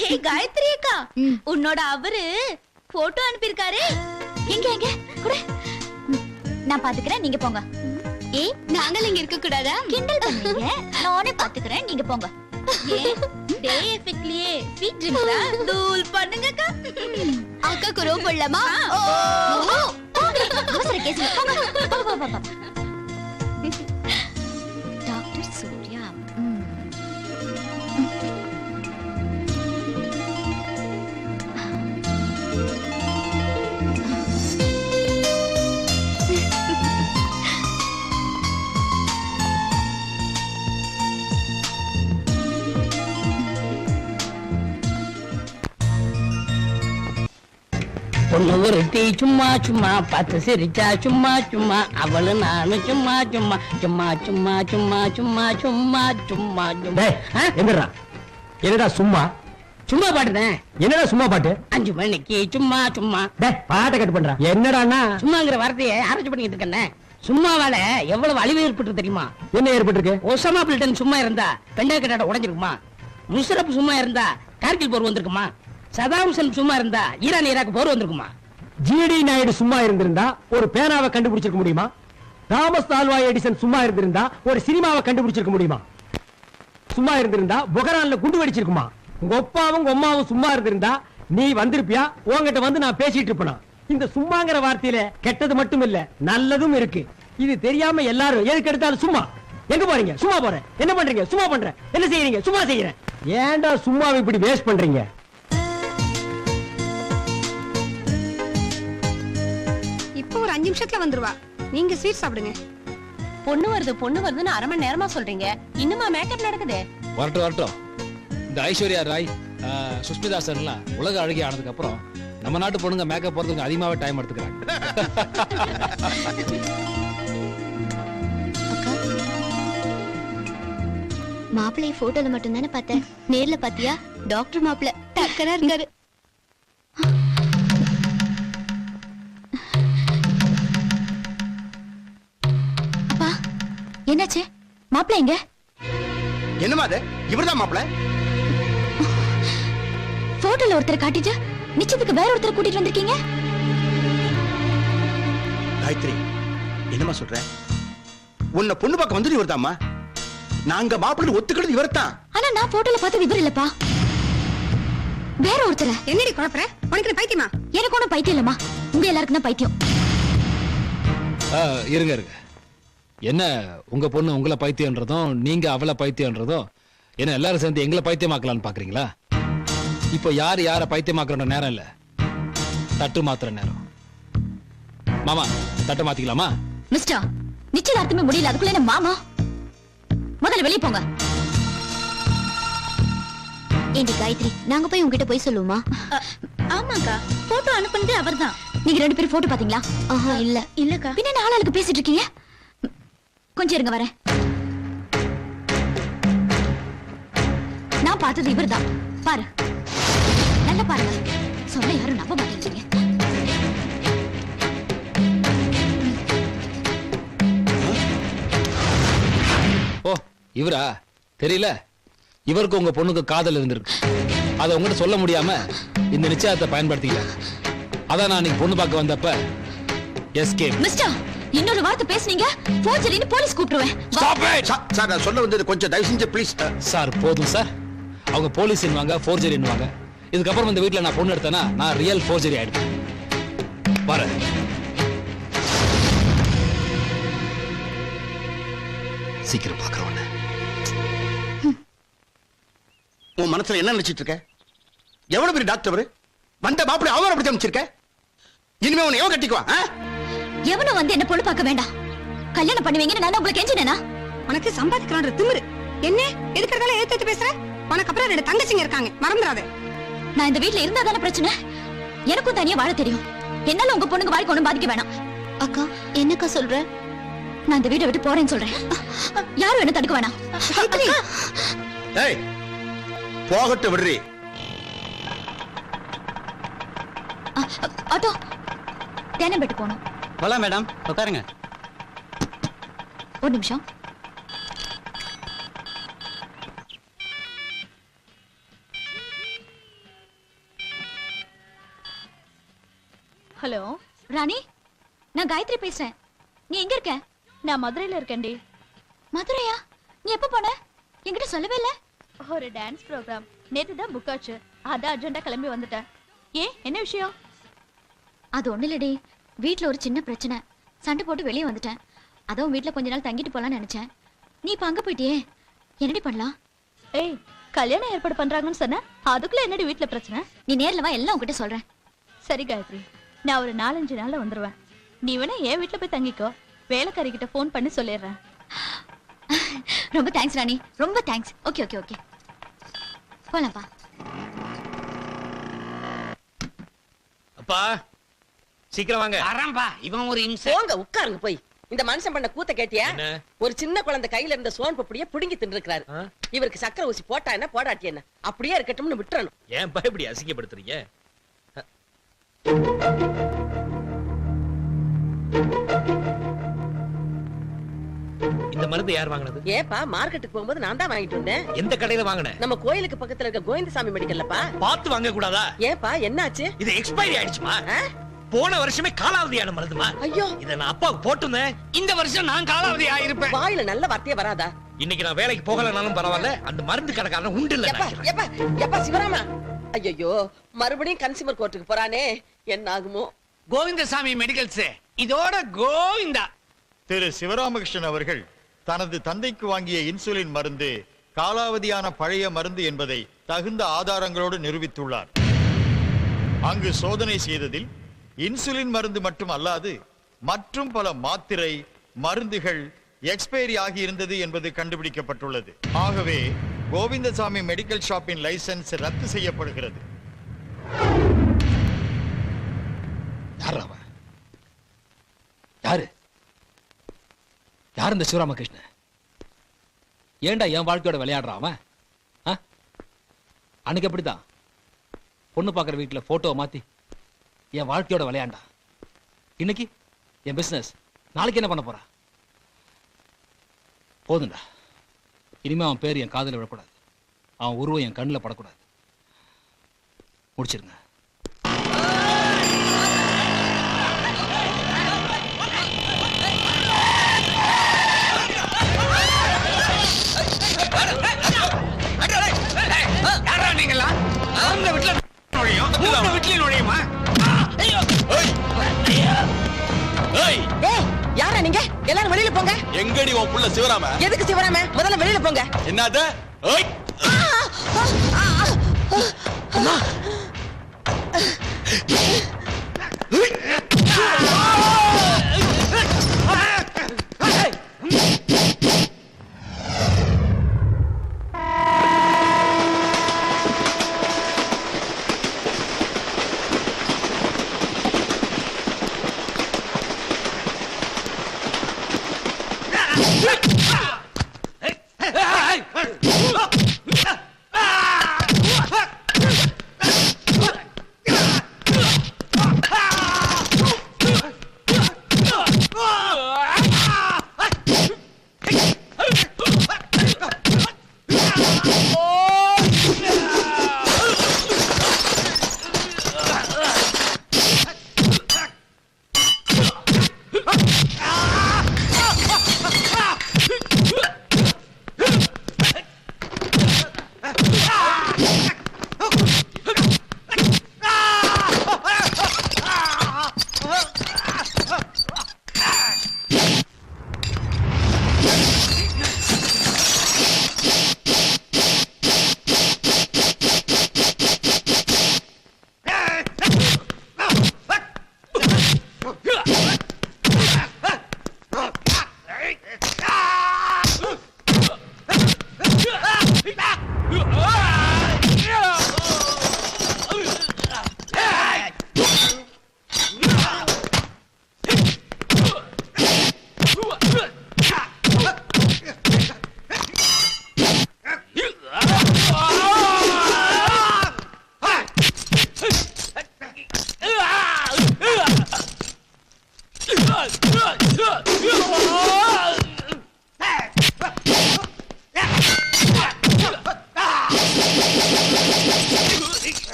ஹே காயத்ரி அக்கா, உன்னோட அவரு போட்டோ அனுப்பியிருக்காரு. எங்க எங்க குடு, நான் பாத்துக்கிறேன், நீங்க போங்க. ஏய், நாங்கள் இங்க இருக்க கூடாதா? கிண்டல் பண்ணீங்க, நானே பாத்துக்கிறேன், நீங்க போங்க. டே எஃபெக்ட்லியே ஸ்வீட் ட்ரிங்க்ஸா தூள் பண்ணுங்க அக்கா. அக்காக்கு ரோப் போடலாமா? அவசர கேஸ் போங்க. டாக்டர் சூர்யா. பொண்ணு ஒருத்தி சும்மா சும்மா பார்த்து சிரிச்சா சும்மா சும்மா, அவளு நானும் சும்மா சும்மா சும்மா சும்மா சும்மா சும்மா சும்மா சும்மா சும்மா. என்னடா என்னடா சும்மா சும்மா பாடுறேன். என்னடா சும்மா பாட்டு? 5 மணிக்கு சும்மா சும்மா. பாட்டை கட் பண்றா. என்னடான்னா சும்மாங்கிற வார்த்தையை ஆராய்ச்சி பண்ணிட்டு இருக்கேன். சும்மாவால எவ்வளவு அழிவு ஏற்பட்டு தெரியுமா? என்ன ஏற்பட்டிருக்கு? ஒசாமா பில்டன் சும்மா இருந்தா பெண்டா கட்டாட உடைஞ்சிருக்குமா? முஷரப் சும்மா இருந்தா கார்கில் போர் வந்திருக்குமா? சதாம் ஹுசேன் சும்மா இருந்தா ஈரான் ஈராக் போர் வந்திருக்குமா? ஜிடி நாயுடு சும்மா இருந்திருந்தா ஒரு பேனாவை கண்டுபிடிச்சிருக்க முடியுமா? தாமஸ் ஆல்வா எடிசன் சும்மா இருந்திருந்தா ஒரு சினிமாவை கண்டுபிடிச்சிருக்க முடியுமா? சும்மா இருந்திருந்தா புகரான்ல குண்டு வெடிச்சிருக்குமா? உங்க அப்பாவும் உங்க அம்மாவும் சும்மா இருந்திருந்தா நீ வந்திருப்பியா? உங்ககிட்ட வந்து நான் பேசிட்டு இருப்பேனா? இந்த சும்மாங்கிற வார்த்தையில கெட்டது மட்டும் இல்ல, நல்லதும் இருக்கு. இது தெரியாம எல்லாரும் எதுக்கு எடுத்தாலும் சும்மா. எங்க போறீங்க? சும்மா போறேன். என்ன பண்றீங்க? சும்மா பண்றேன். என்ன செய்யறீங்க? சும்மா செய்யறேன். ஏன்டா சும்மாவை இப்படி வேஸ்ட் பண்றீங்க? இப்போ ஒரு 5 நிமிஷத்துல வந்துருவா. நீங்க ஸ்வீட் சாப்பிடுங்க. பொண்ணு வருதுன்னு 1/2 மணி நேரமா சொல்றீங்க. இன்னுமா மேக்கப் நடக்குது? வரட்டும். இந்த ஐஸ்வர்யா ராய், சுஷ்மிதா சென்லாம் உலக அழகி ஆனதுக்கு அப்புறம் நம்ம நாட்டு பொண்ணுங்க மேக்கப் போறதுக்கு அதிகமாவே டைம் எடுத்துக்கிறாங்க. மாப்பிள்ளை போட்டோல மட்டும் தானே பார்த்தேன், நேர்ல பாத்தியா? டாக்டர் மாப்பிள்ளை டக்கரா இருக்காரு. அப்பா என்னாச்சு? மாப்பிள்ளை எங்க? என்னமா அது? இவர்தான் மாப்பிள்ளை? போட்டோல ஒருத்தர் காட்டிட்டு நிச்சயத்துக்கு வேற ஒருத்தர் கூட்டிட்டு வந்திருக்கீங்க. காயத்ரி, என்னமா சொல்ற? உன்னை பொண்ணு பார்க்க வந்து இவர்தாம்மா. நாங்க மாப்பிள்ளை ஒத்துக்கிறது இவர்தான். ஆனா நான் போட்டோல பார்த்தது இவர் இல்லப்பா, வேற ஒருத்தர். என்னடி குழப்பற? உனக்கு பைத்தியமா? எனக்கு ஒண்ணும் பைத்தியம் இல்லம்மா, உங்க எல்லாருக்கும் தான் பைத்தியம். இருங்க. என்ன உங்க பொண்ணு உங்களை பைத்தியன்றதும் நீங்க அவளை பைத்தியன்றதும் என்ன எல்லாரும் சேர்ந்து எங்களை பைத்தியமாக்கலான்னு பாக்குறீங்களா? இப்போ யார பைத்தியமாக்குற நேரம் இல்ல, தட்டு மாத்துற நேரம். மாமா, தட்டு மாத்திக்கலாமா? மிஸ்டர், நிச்சயதார்த்தமே முடியல, அதுக்குள்ள என்ன மாமா? முதல்ல வெளியே போங்க. ஏண்டி காயத்ரி, நாங்க போய் உங்ககிட்ட போய் சொல்லுவோமா? ஆமாக்கா, போட்டோ அனுப்புனதே அவர்தான். நீங்க 2 பேரும் போட்டோ பாத்தீங்களா? ஆஹா, இல்லக்கா. பின்ன என்ன ஆளாளுக்கு பேசிட்டு இருக்கீங்க? கொஞ்சம் இருங்க, வரேன். நான் பார்த்தது இவர்தான். பாரு, நல்லா பாருங்க. சொல்ல யாரும் நம்ப மாட்டேங்கிறீங்க. ஓ, இவரா? தெரியல. இவருக்கு உங்க பொண்ணுக்கு காதல் இருந்திருக்கு. அதை உங்ககிட்ட சொல்ல முடியாம இந்த நிச்சயத்தை பயன்படுத்திக்கல. அதான் நான் இன்னைக்கு பொண்ணு பார்க்க வந்தப்ப எஸ்கேப். மிஸ்டர், இன்னொரு வார்த்தை பேசுனீங்க போர்ஜரின்னு போலீஸ் கூப்பிடுவேன். சார், நான் சொல்ல வந்தது கொஞ்சம் தயவு செஞ்சு ப்ளீஸ். சார் போதும் சார். அவங்க போலீஸ் என்னவாங்க, போர்ஜரி என்னவாங்க. இதுக்கப்புறம் இந்த வீட்டுல நான் பொண்ணு எடுத்தேன்னா நான் ரியல் போர்ஜரி ஆயிடுவேன். பாரு, சீக்கிரம் பாக்குறவன. உன் மனசுல என்ன நினைச்சிட்டு இருக்க? எவ்வளவு பெரிய டாக்டர் அவரு? வந்த மாப்பிள்ளை அவரை அப்படி அமைச்சிருக்க. இனிமே உன்னை எவன் கட்டிக்குவா? எவனும் வந்து என்ன பொண்ணு பார்க்க வேண்டாம். கல்யாணம் பண்ணுவீங்கன்னு நான் உங்களுக்கு கெஞ்சினேனா? உனக்கு சம்பாதிக்கலாம்ன்ற திமிரு என்ன? எதுக்கறதால ஏத்து பேசுற? உனக்கு அப்புறம் 2 தங்கச்சிங்க இருக்காங்க, மறந்துடாத. நான் இந்த வீட்ல இருந்தா தானே பிரச்சனை. எனக்கும் தனியா வாழ தெரியும். என்னால உங்க பொண்ணுங்க வாழ்க்கை ஒண்ணும் பாதிக்க வேணாம். அக்கா, என்னக்கா சொல்ற? நான் இந்த வீட்டை விட்டு போறேன்னு சொல்றேன். யாரும் என்ன தடுக்க வேணாம். ஏய், போகட்டு விடுறி. ஆட்டோ தேனம்பேட்டு போகணும். போலாம் மேடம், உட்காருங்க. ஒரு நிமிஷம். ஹலோ ராணி, நான் காயத்ரி பேசுறேன். நீ எங்க இருக்க? நான் மதுரையில இருக்கேன்டி. மதுரையா? நீ எப்ப போன? என்கிட்ட சொல்லவே இல்ல. ஒரு டான்ஸ் ப்ரோக்ராம் நேத்து தான் புக் ஆச்சு. அதான் அர்ஜென்ட்டா கிளம்பி வந்துட்டேன். ஏன், என்ன விஷயம்? அது ஒண்ணு இல்லடி, வீட்ல ஒரு சின்ன பிரச்சனை. சண்டை போட்டு வெளியே வந்துட்டேன். அதான் வீட்ல கொஞ்ச நாள் தங்கிட்டு போலாம்னு நினைச்சேன். நீ இப்ப அங்க போயிட்டியே, என்னடி பண்ணலாம்? ஏய், கல்யாணம் ஏற்பாடு பண்றாங்கன்னு சொன்ன, அதுக்குள்ள என்னடி வீட்ல பிரச்சனை? நீ நேர்ல வா, எல்லாம் உன்கிட்ட சொல்றேன். சரி காயத்ரி, நான் ஒரு 4-5 நாள்ல வந்துருவேன். நீ வேணா என் வீட்ல போய் தங்கிக்கோ. வேலைக்காரி கிட்ட ஃபோன் பண்ணி சொல்லிடுறேன். ரொம்ப தேங்க்ஸ் ராணி, ரொம்ப தேங்க்ஸ். ஓகே ஓகே ஓகே, போலாம்ப்பா. அப்பா சீக்கிரம் வாங்க. வரம்பா, இவன் ஒரு இம்சை. போங்க உட்காருங்க போய். இந்த மனுஷன் பண்ண கூத்த கேட்டியா? என்ன? ஒரு சின்ன குழந்தை கையில இருந்த சோன் பப்படிய புடுங்கி தின்னுருக்காரு. இவருக்கு சக்கரை ஊசி போட்டா என்ன போடாட்டி என்ன, அப்படியே இருக்கட்டும்னு விட்டுறணும். ஏன் பா இப்படி அசிங்கப்படுத்துறீங்க? இந்த மருந்து யார் வாங்குனது? ஏப்பா, மார்க்கெட்டுக்கு போகும்போது நான் தான் வாங்கிட்டு வந்தேன். எந்த கடையில வாங்குன? நம்ம கோயிலுக்கு பக்கத்துல இருக்க கோவிந்தசாமி மெடிக்கல்லப்பா. பார்த்து வாங்க கூடாதா? ஏப்பா, என்னாச்சு? இது எக்ஸ்பைரி ஆயிடுச்சுமா. ஆ? போன வருஷமே காலாவதியான மருந்துமா. ஐயோ, இத நான் அப்பாவுக்கு போட்டுனேன். இந்த வருஷம் நான் காலாவதி ஆயிருப்பேன். வாயில நல்ல வார்த்தையே வராதா? இன்னைக்கு நான் வேலைக்கு போகலனாலும் பரவாயில்ல, அந்த மருந்து கடைக்காரன் உண்டு இல்ல. எப்பா எப்பா எப்பா சிவராமா, ஐயோ மறுபடியும் கன்சியூமர் கோர்ட்டுக்கு போறானே, என்ன ஆகுமோ? கோவிந்தசாமி மெடிக்கல்ஸ், இதோட கோவிந்தா. திரு சிவராமகிருஷ்ணன் அவர்கள் தனது தந்தைக்கு வாங்கிய இன்சுலின் மருந்து காலாவதியான பழைய மருந்து என்பதை தகுந்த ஆதாரங்களோடு நிரூபித்துள்ளார். அங்கு சோதனை செய்ததில் இன்சுலின் மருந்து மட்டும் அல்லாது மற்றும் பல மாத்திரை மருந்துகள் எக்ஸ்பைரி ஆகி இருந்தது என்பது கண்டுபிடிக்கப்பட்டுள்ளது. ஆகவே கோவிந்தசாமி மெடிக்கல் ஷாப்பின் லைசன்ஸ் ரத்து செய்யப்படுகிறது. யார் அவன்? யாரு யார் இந்த சிவராமகிருஷ்ணன்? ஏன்டா என் வாழ்க்கையோட விளையாடுறான் அவன்? அன்னைக்கு அப்படிதான் பொண்ணு பார்க்குற வீட்டில் போட்டோவை மாத்தி என் வாழ்க்கையோட விளையாண்டா. இன்னைக்கு என் பிசினஸ், நாளைக்கு என்ன பண்ண போறா? போதுண்டா, இனிமே அவன் பேர் என் காதில் விழக்கூடாது, அவன் உருவம் என் கண்ணில் படக்கூடாது. முடிச்சிருங்க. யாரா நீங்களா? அந்த வீட்ல நுழையும், இந்த வீட்லயும் நுழையுமா? ஏய், யாரா நீங்க? எல்லாரும் வெளியில போங்க. எங்கடி உன் புள்ள சிவராம? எதுக்கு சிவராம? முதல்ல வெளியில போங்க. என்னது? அம்மா,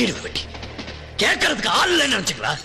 வெட்டிடுவேன் வெட்டி கேட்கறதுக்கு ஆள் இல்லைன்னு நினைச்சுக்கலாம்